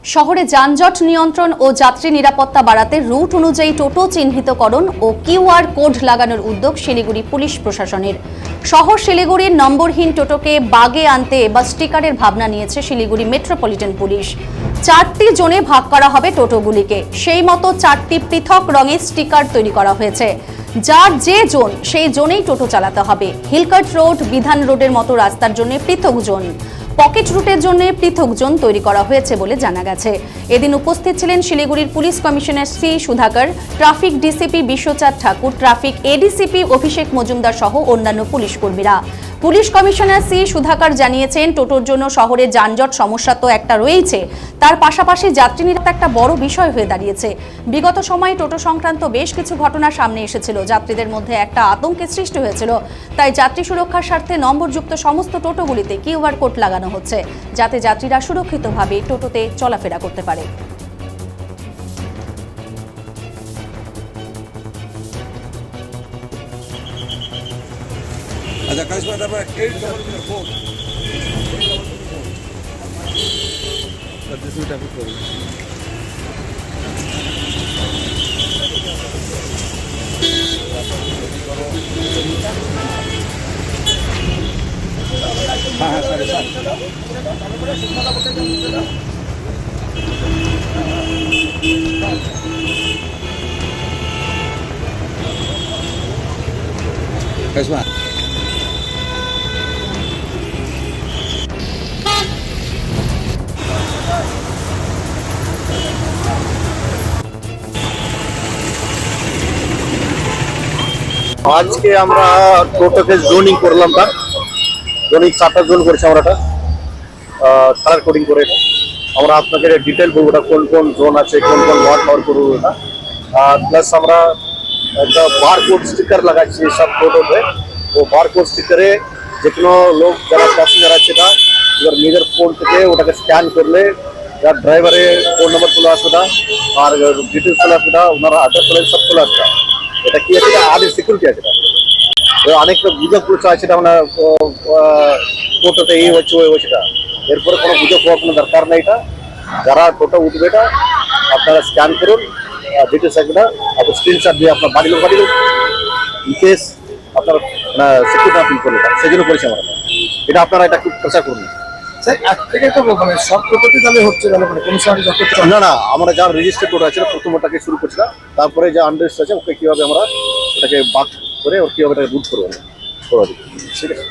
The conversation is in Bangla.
শহরে যানজট নিয়ন্ত্রণ ও যাত্রী নিরাপত্তা বাড়াতে রুট অনুযায়ী টোটো চিহ্নিতকরণ ও কিউআর কোড লাগানোর উদ্যোগ শিলিগুড়ি পুলিশ প্রশাসনের। শহর শিলিগুড়ির নম্বরহীন টোটোকে বাগে আনতে এবার স্টিকারের ভাবনা নিয়েছে শিলিগুড়ি মেট্রোপলিটন পুলিশ। 4টি জোনে ভাগ করা হবে টোটোগুলিকে, সেই মতো 4টি পৃথক রঙের স্টিকার তৈরি করা হয়েছে। যার যে জোন সেই জোনেই টোটো চালাতে হবে। হিলকাট রোড, বিধান রোডের মতো রাস্তার জন্য পৃথক জোন, পকেট রুটের জন্য পৃথক জোন তৈরি করা হয়েছে বলে জানা গেছে। এদিন উপস্থিত ছিলেন শিলিগুড়ির police commissioner C Sudhakar, traffic DCP Bishwachand Thakur, traffic ADCP Abhishek Majumdar সহ অন্যান্য পুলিশ কর্মীরা। পুলিশ কমিশনার সি সুধাকর জানিয়েছেন, টোটোর জন্য শহরে যানজট সমস্যা তো একটা রয়েছে, তার পাশাপাশি যাত্রী নিরাপত্তা একটা বড় বিষয় হয়ে দাঁড়িয়েছে। বিগত সময়ে টোটো সংক্রান্ত বেশ কিছু ঘটনা সামনে এসেছিল, যাত্রীদের মধ্যে একটা আতঙ্কের সৃষ্টি হয়েছিল। তাই যাত্রী সুরক্ষার স্বার্থে নম্বরযুক্ত সমস্ত টোটোগুলিতে কিউআর কোড লাগানো হচ্ছে, যাতে যাত্রীরা সুরক্ষিতভাবে টোটোতে চলাফেরা করতে পারে। আচ্ছা, কারিশমা, তারপর 844 ট্রাফিক করুন। হ্যাঁ, সাড়ে সাত। কারিশমা, আজকে আমরা টোটোকে জোনিং করলাম, তার জোনিং 4টা জোন করেছি আমরা, কালার কোডিং করে আমরা আপনাকে ডিটেল বলবো ওটা কোন কোন জোন আছে, কোন কোন ওয়ার্ড কভার করবো ওটা। প্লাস আমরা একটা বারকোড স্টিকার লাগাচ্ছি সব টোটোতে। ও বারকোড স্টিকারে যে কোনো লোক যারা প্যাসেঞ্জার আছে না, এবার নিজের ফোন থেকে ওটাকে স্ক্যান করলে যার ড্রাইভারের ফোন নম্বর চলে আসবে না, আর ডিটেলস চলে আসবে না, ওনারা অ্যাড্রেস চলে সব চলে আসবে। এটা কি আছে, আগে সিকিউরিটি আছে। অনেক গুজব করছে আছে মানে টোটোতে এই হচ্ছে ওই হচ্ছে, এরপরে কোনো গুজব হওয়ার কোনো দরকার নেই। এটা যারা টোটো উঠবে এটা আপনারা স্ক্যান করুন, ডিটেলস আছে না, আপনার স্ক্রিনশট দিয়ে আপনার বাড়ি লোক ইনকেস আপনার সিকিউরিটি না ফিল করলে সেই জন্য করেছি আমরা। এটা আপনারা এটা খুব প্রচার করুন। না না, আমরা যা রেজিস্টার টোটো আছে প্রথম ওটাকে শুরু করছিলাম, তারপরে যা আনরেজিস্টার আছে ওকে কীভাবে আমরা ওটাকে বাক করে ওর কীভাবে রুট করবো, ঠিক আছে।